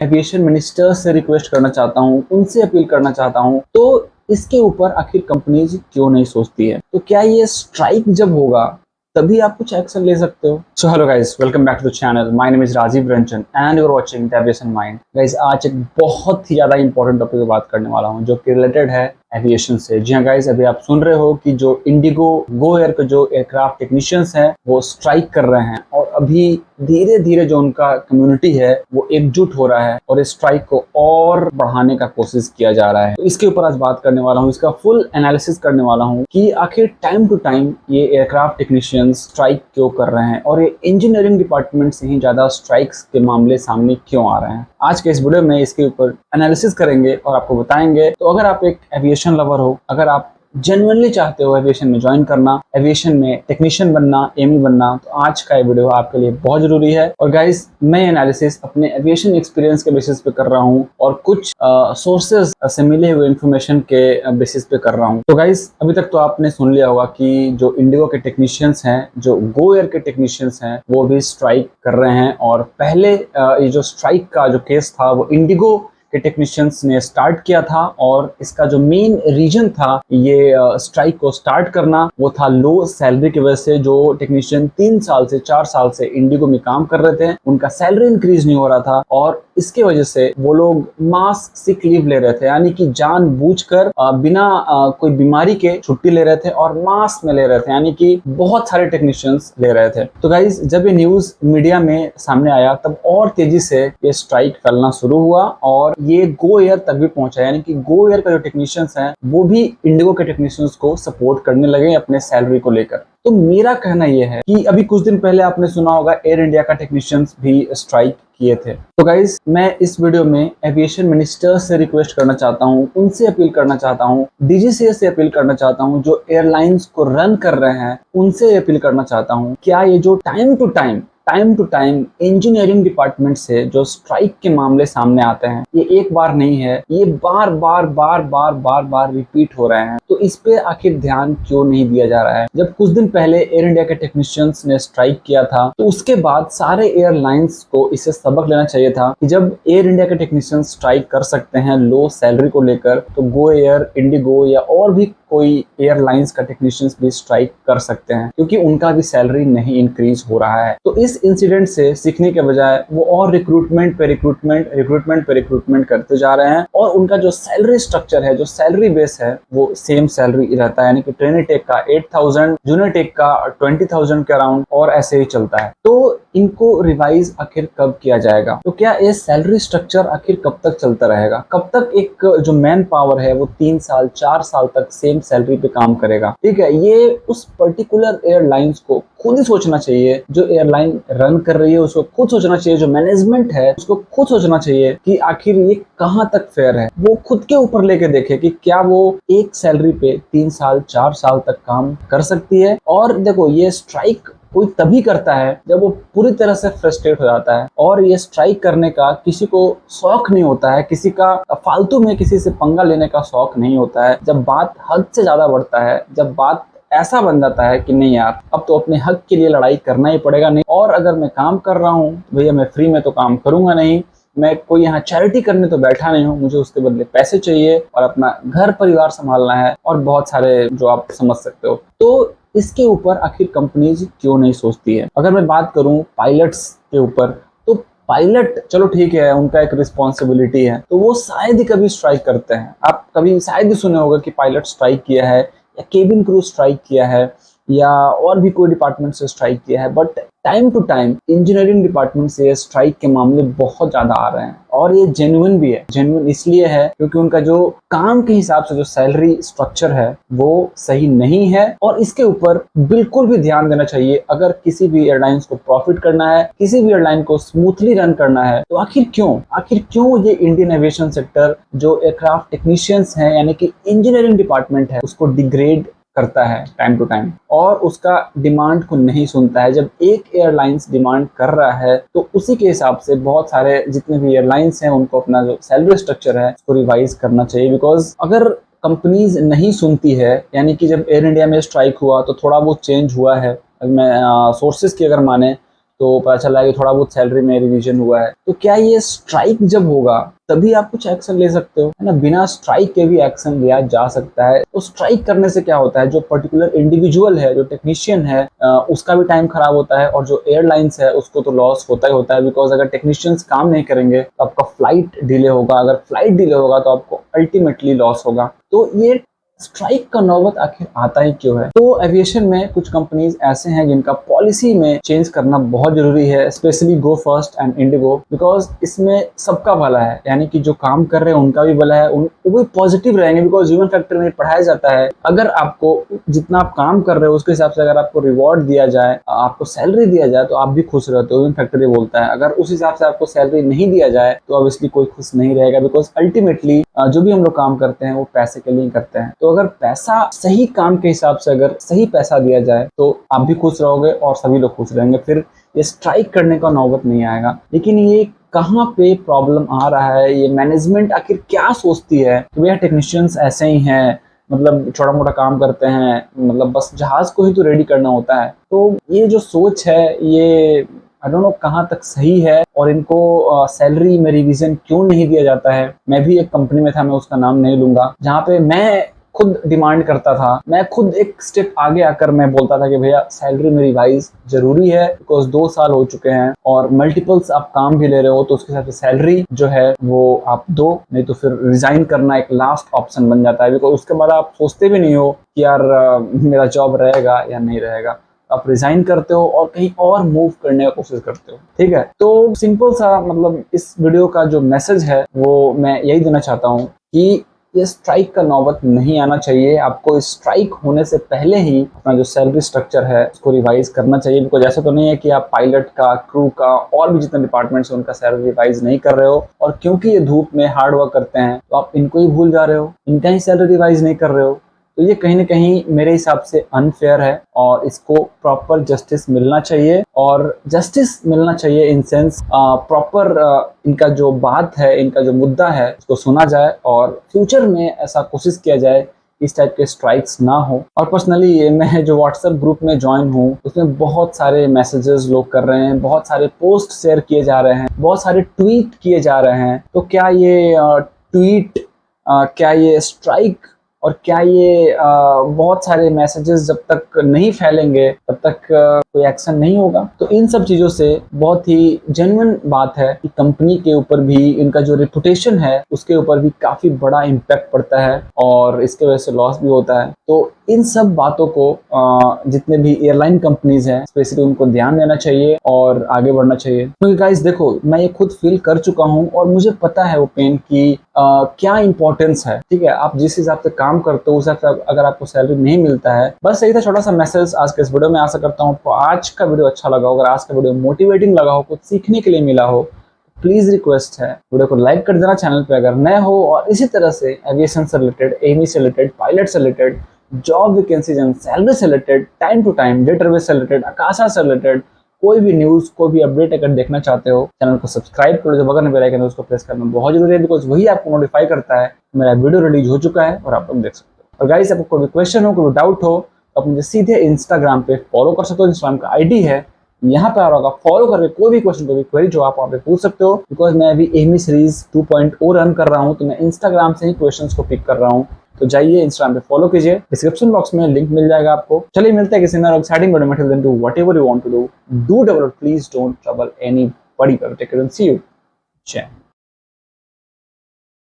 Aviation minister से request करना चाहता हूँ, उनसे अपील करना चाहता हूँ, तो इसके ऊपर आखिर कंपनीज क्यों नहीं सोचती है? तो क्या ये स्ट्राइक जब होगा तभी आप कुछ एक्शन ले सकते हो? So hello guys, welcome back to the channel. My name is Rajiv Ranjan and you are watching the Aviation Mind. Guys, आज एक बहुत ही ज्यादा इंपॉर्टेंट टॉपिक पे बात करने वाला हूँ जो कि रिलेटेड है एविएशन से। जी हाँ गाइस, अभी आप सुन रहे हो कि जो इंडिगो गो एयर के जो एयरक्राफ्ट टेक्नीशियंस हैं वो स्ट्राइक कर रहे हैं और अभी धीरे धीरे जो उनका कम्युनिटी है वो एकजुट हो रहा है और इस स्ट्राइक को और बढ़ाने का कोशिश किया जा रहा है। तो इसके ऊपर आज बात करने वाला हूँ, इसका फुल एनालिसिस करने वाला हूँ कि आखिर टाइम टू टाइम ये एयरक्राफ्ट टेक्नीशियंस स्ट्राइक क्यों कर रहे हैं और ये इंजीनियरिंग डिपार्टमेंट से ही ज्यादा स्ट्राइक्स के मामले सामने क्यों आ रहे हैं। आज के इस वीडियो में इसके ऊपर एनालिसिस करेंगे और आपको बताएंगे। तो अगर आप एक एविएशन लवर हो, अगर आप जेन्युइनली चाहते हो एविएशन में ज्वाइन करना, एविएशन में टेक्नीशियन बनना, एमई बनना, तो आज का ये वीडियो आपके लिए बहुत जरूरी है। और गाइस, मैं एनालिसिस अपने एविएशन एक्सपीरियंस के बेसिस पे कर रहा हूँ और कुछ सोर्सेज से मिले हुए इन्फॉर्मेशन के बेसिस पे कर रहा हूँ। तो गाइस, अभी तक तो आपने सुन लिया होगा कि जो इंडिगो के टेक्नीशियंस हैं, जो गो एयर के टेक्नीशियंस हैं, वो भी स्ट्राइक कर रहे हैं। और पहले ये जो स्ट्राइक का जो केस था वो इंडिगो के टेक्नीशियंस ने स्टार्ट किया था और इसका जो मेन रीजन था ये स्ट्राइक को स्टार्ट करना वो था लो सैलरी की वजह से। जो टेक्नीशियन 3 साल से 4 साल से इंडिगो में काम कर रहे थे, उनका सैलरी इंक्रीज नहीं हो रहा था और इसके वजह से वो लोग मास सिक लीव ले रहे थे, यानी कि जानबूझकर बिना कोई बीमारी के छुट्टी ले रहे थे और मास में ले रहे थे, यानी कि बहुत सारे टेक्नीशियंस ले रहे थे। तो गाइज, जब ये न्यूज मीडिया में सामने आया तब और तेजी से ये स्ट्राइक फैलना शुरू हुआ और ये गो एयर तक भी पहुंचा, यानी कि गो एयर का जो टेक्नीशियंस हैं वो भी इंडिगो के टेक्नीशियंस को सपोर्ट करने लगे अपने सैलरी को लेकर। तो मेरा कहना यह है कि अभी कुछ दिन पहले आपने सुना होगा एयर इंडिया का टेक्नीशियंस भी स्ट्राइक किए थे। तो गाइज, मैं इस वीडियो में एविएशन मिनिस्टर से रिक्वेस्ट करना चाहता हूँ, उनसे अपील करना चाहता हूँ, डीजीसीए से अपील करना चाहता हूँ, जो एयरलाइंस को रन कर रहे हैं उनसे अपील करना चाहता हूँ, क्या ये जो time to time engineering department से जो स्ट्राइक के मामले सामने आते हैं, ये एक बार नहीं है, ये बार बार रिपीट हो रहे हैं। तो इस पे आखिर ध्यान क्यों नहीं दिया जा रहा है? जब कुछ दिन पहले एयर इंडिया के टेक्नीशियंस ने स्ट्राइक किया था तो उसके बाद सारे एयरलाइंस को इससे सबक लेना चाहिए था कि जब एयर इंडिया के टेक्नीशियंस स्ट्राइक कर सकते हैं लो सैलरी को लेकर, तो गो एयर, इंडिगो या और भी कोई एयरलाइंस का टेक्नीशियंस भी स्ट्राइक कर सकते हैं, क्योंकि उनका भी सैलरी नहीं इंक्रीज हो रहा है। तो इस इंसिडेंट से सीखने के बजाय वो और रिक्रूटमेंट पे रिक्रूटमेंट करते जा रहे हैं और उनका जो सैलरी स्ट्रक्चर है, जो सैलरी बेस है, वो सेम सैलरी रहता है, यानी कि ट्रेनी टेक का 8,000, जूनियर टेक का 20,000 के अराउंड और ऐसे ही चलता है। तो इनको रिवाइज आखिर कब किया जाएगा? तो क्या ये सैलरी स्ट्रक्चर आखिर कब तक चलता रहेगा? कब तक एक जो मैन पावर है वो 3 साल 4 साल तक सेम सैलरी पे काम करेगा? ठीक है, ये उस पर्टिकुलर एयरलाइंस को खुद ही सोचना चाहिए। जो एयरलाइन रन कर रही है उसको खुद सोचना चाहिए, जो मैनेजमेंट है उसको खुद सोचना चाहिए कि आखिर ये कहां तक फेयर है। वो खुद के ऊपर लेके देखे कि क्या वो एक सैलरी पे 3 साल 4 साल तक काम कर सकती है। और देखो, ये स्ट्राइक कोई तभी करता है जब वो पूरी तरह से फ्रस्ट्रेट हो जाता है और ये स्ट्राइक करने का किसी को शौक नहीं होता है, किसी का फालतू में किसी से पंगा लेने का शौक नहीं होता है। जब बात हद से ज्यादा बढ़ता है, जब बात ऐसा बन जाता है कि नहीं यार, अब तो अपने हक के लिए लड़ाई करना ही पड़ेगा, नहीं और अगर मैं काम कर रहा हूँ भैया, मैं फ्री में तो काम करूंगा नहीं, मैं कोई यहाँ चैरिटी करने तो बैठा नहीं हूँ, मुझे उसके बदले पैसे चाहिए और अपना घर परिवार संभालना है और बहुत सारे जो आप समझ सकते हो। तो इसके ऊपर आखिर कंपनीज क्यों नहीं सोचती है? अगर मैं बात करूं पायलट्स के ऊपर, तो पायलट चलो ठीक है, उनका एक रिस्पॉन्सिबिलिटी है, तो वो शायद ही कभी स्ट्राइक करते हैं। आप कभी शायद ही सुने होगा कि पायलट स्ट्राइक किया है या केबिन क्रू स्ट्राइक किया है या और भी कोई डिपार्टमेंट से स्ट्राइक किया है। But time to time engineering department से स्ट्राइक के मामले बहुत ज्यादा आ रहे हैं और ये जेन्युइन भी है। जेन्युइन इसलिए है क्योंकि उनका जो काम के हिसाब से जो सैलरी स्ट्रक्चर है वो सही नहीं है और इसके ऊपर बिल्कुल भी ध्यान देना चाहिए। अगर किसी भी एयरलाइंस को प्रॉफिट करना है, किसी भी एयरलाइन को स्मूथली रन करना है, तो आखिर क्यों ये इंडियन एविएशन सेक्टर जो एयरक्राफ्ट टेक्नीशियंस हैं, यानी कि इंजीनियरिंग डिपार्टमेंट है, उसको डिग्रेड करता है टाइम टू टाइम और उसका डिमांड को नहीं सुनता है। जब एक एयरलाइंस डिमांड कर रहा है तो उसी के हिसाब से बहुत सारे जितने भी एयरलाइंस हैं उनको अपना जो सैलरी स्ट्रक्चर है उसको रिवाइज करना चाहिए। बिकॉज अगर कंपनीज नहीं सुनती है, यानी कि जब एयर इंडिया में स्ट्राइक हुआ तो थोड़ा बहुत चेंज हुआ है, मैं सोर्सेज की अगर माने तो पता चला कि थोड़ा बहुत सैलरी में रिवीजन हुआ है, तो क्या ये स्ट्राइक जब होगा तभी आप कुछ एक्शन ले सकते हो, है ना। बिना स्ट्राइक के भी एक्शन लिया जा सकता है। तो स्ट्राइक करने से क्या होता है, जो पर्टिकुलर इंडिविजुअल है, जो टेक्नीशियन है, उसका भी टाइम खराब होता है, और जो एयरलाइंस है उसको तो लॉस होता ही होता है। बिकॉज अगर टेक्नीशियंस काम नहीं करेंगे तो आपका फ्लाइट डिले होगा, अगर फ्लाइट डिले होगा तो आपको अल्टीमेटली लॉस होगा। तो ये स्ट्राइक का नौबत आखिर आता ही क्यों है? तो एविएशन में कुछ कंपनीज ऐसे हैं जिनका पॉलिसी में चेंज करना बहुत जरूरी है, specially go first and Indigo, because इसमें सबका भला है, यानी कि जो काम कर रहे हैं उनका भी भला है, वो भी पॉजिटिव रहेंगे। बिकॉज ह्यूमन फैक्टर में पढ़ाया जाता है, अगर आपको जितना आप काम कर रहे हो उसके हिसाब से अगर आपको रिवॉर्ड दिया जाए, आपको सैलरी दिया जाए, तो आप भी खुश रहते हो। ह्यूमन फैक्टर ये बोलता है। अगर उस हिसाब से आपको सैलरी नहीं दिया जाए तो ऑब्वियसली कोई खुश नहीं रहेगा, बिकॉज अल्टीमेटली जो भी हम लोग काम करते हैं वो पैसे के लिए करते हैं। तो अगर पैसा सही काम के हिसाब से अगर सही पैसा दिया जाए तो आप भी खुश रहोगे और सभी लोग खुश रहेंगे, फिर ये स्ट्राइक करने का नौबत नहीं आएगा। लेकिन ये कहाँ पे प्रॉब्लम आ रहा है, ये मैनेजमेंट आखिर क्या सोचती है कि भैया टेक्नीशियंस ऐसे ही हैं, मतलब छोटा मोटा काम करते हैं, मतलब बस जहाज को ही तो रेडी करना होता है। तो ये जो सोच है ये आई डोंट नो कहाँ तक सही है, और इनको सैलरी में रिवीजन क्यों नहीं दिया जाता है। मैं भी एक कंपनी में था, मैं उसका नाम नहीं लूंगा, जहाँ पे मैं खुद डिमांड करता था, मैं खुद एक स्टेप आगे आकर मैं बोलता था कि भैया सैलरी में रिवाइज जरूरी है, बिकॉज 2 साल हो चुके हैं और मल्टीपल्स आप काम भी ले रहे हो, तो उसके हिसाब से सैलरी जो है वो आप दो, नहीं तो फिर रिजाइन करना एक लास्ट ऑप्शन बन जाता है। बिकॉज उसके बाद आप सोचते भी नहीं हो कि यार मेरा जॉब रहेगा या नहीं रहेगा, आप रिजाइन करते हो और कहीं और मूव करने की कोशिश करते हो। ठीक है, तो सिंपल सा मतलब इस वीडियो का जो मैसेज है वो मैं यही देना चाहता हूँ कि ये स्ट्राइक का नौबत नहीं आना चाहिए। आपको स्ट्राइक होने से पहले ही अपना जो सैलरी स्ट्रक्चर है उसको रिवाइज करना चाहिए। बिकॉज ऐसा तो नहीं है कि आप पायलट का, क्रू का और भी जितने डिपार्टमेंट्स हैं उनका सैलरी रिवाइज नहीं कर रहे हो, और क्योंकि ये धूप में हार्ड वर्क करते हैं तो आप इनको ही भूल जा रहे हो, इनका ही सैलरी रिवाइज नहीं कर रहे हो। तो ये कहीं ना कहीं मेरे हिसाब से अनफेयर है, और इसको प्रॉपर जस्टिस मिलना चाहिए। और जस्टिस मिलना चाहिए इन सेंस प्रॉपर इनका जो बात है, इनका जो मुद्दा है उसको सुना जाए, और फ्यूचर में ऐसा कोशिश किया जाए इस टाइप के स्ट्राइक्स ना हो। और पर्सनली मैं जो व्हाट्सएप ग्रुप में ज्वाइन हूँ उसमें बहुत सारे मैसेजेस लोग कर रहे हैं, बहुत सारे पोस्ट शेयर किए जा रहे हैं, बहुत सारे ट्वीट किए जा रहे हैं। तो क्या ये ट्वीट, क्या ये स्ट्राइक, और क्या ये बहुत सारे मैसेजेस जब तक नहीं फैलेंगे तब तक कोई एक्शन नहीं होगा? तो इन सब चीज़ों से बहुत ही जेन्युइन बात है कि कंपनी के ऊपर भी, इनका जो रेपुटेशन है उसके ऊपर भी काफ़ी बड़ा इम्पैक्ट पड़ता है, और इसके वजह से लॉस भी होता है। तो इन सब बातों को जितने भी एयरलाइन कंपनीज हैं स्पेशली उनको ध्यान देना चाहिए और आगे बढ़ना चाहिए। क्योंकि गाइस देखो, मैं ये खुद फील कर चुका हूँ और मुझे पता है वो पेन की क्या इंपॉर्टेंस है। ठीक है, आप जिस हिसाब से काम करते हो उस हिसाब से अगर आपको सैलरी नहीं मिलता है। बस यही था छोटा सा मैसेज आज के इस वीडियो में। आशा करता हूँ आपको आज का वीडियो अच्छा लगा हो। अगर आज का वीडियो मोटिवेटिंग लगा हो, कुछ सीखने के लिए मिला हो, प्लीज रिक्वेस्ट है वीडियो को लाइक कर देना, चैनल पे अगर नए हो, और इसी तरह से एविएशन से रिलेटेड, एमी से रिलेटेड, पायलट से related, job vacancies and salary से related, time to time database से रिलेटेड, आकाशा से रिलेटेड कोई भी न्यूज, कोई भी अपडेट अगर देखना चाहते हो, चैनल को सब्सक्राइब करो, जो बगल में बेल आइकन है उसको प्रेस करना बहुत जरूरी है, बिकॉज वही आपको नोटिफाई करता है मेरा वीडियो रिलीज हो चुका है और आप लोग देख सकते हो। और गाइस, आपको कोई भी क्वेश्चन हो, कोई डाउट हो, तो आप मुझे सीधे इंस्टाग्राम पे फॉलो कर सकते हो। इंस्टाग्राम का आईडी है यहाँ पे आ रहा होगा, फॉलो करके कोई भी क्वेश्चन, कोई भी क्वेरी जो आप वहाँ पे पूछ सकते हो। बिकॉज मैं अभी एमी सीरीज 2.0 रन कर रहा हूँ, तो मैं इंस्टाग्राम से ही क्वेश्चंस को पिक कर रहा हूँ। तो जाइए इंस्टाग्राम पे फॉलो कीजिए, डिस्क्रिप्शन बॉक्स में लिंक मिल जाएगा आपको। चलिए मिलते हैं किसी नए एक्साइटिंग वीडियो में। Till then do whatever you want to do, do develop, please don't trouble anybody. Take care and see you. जय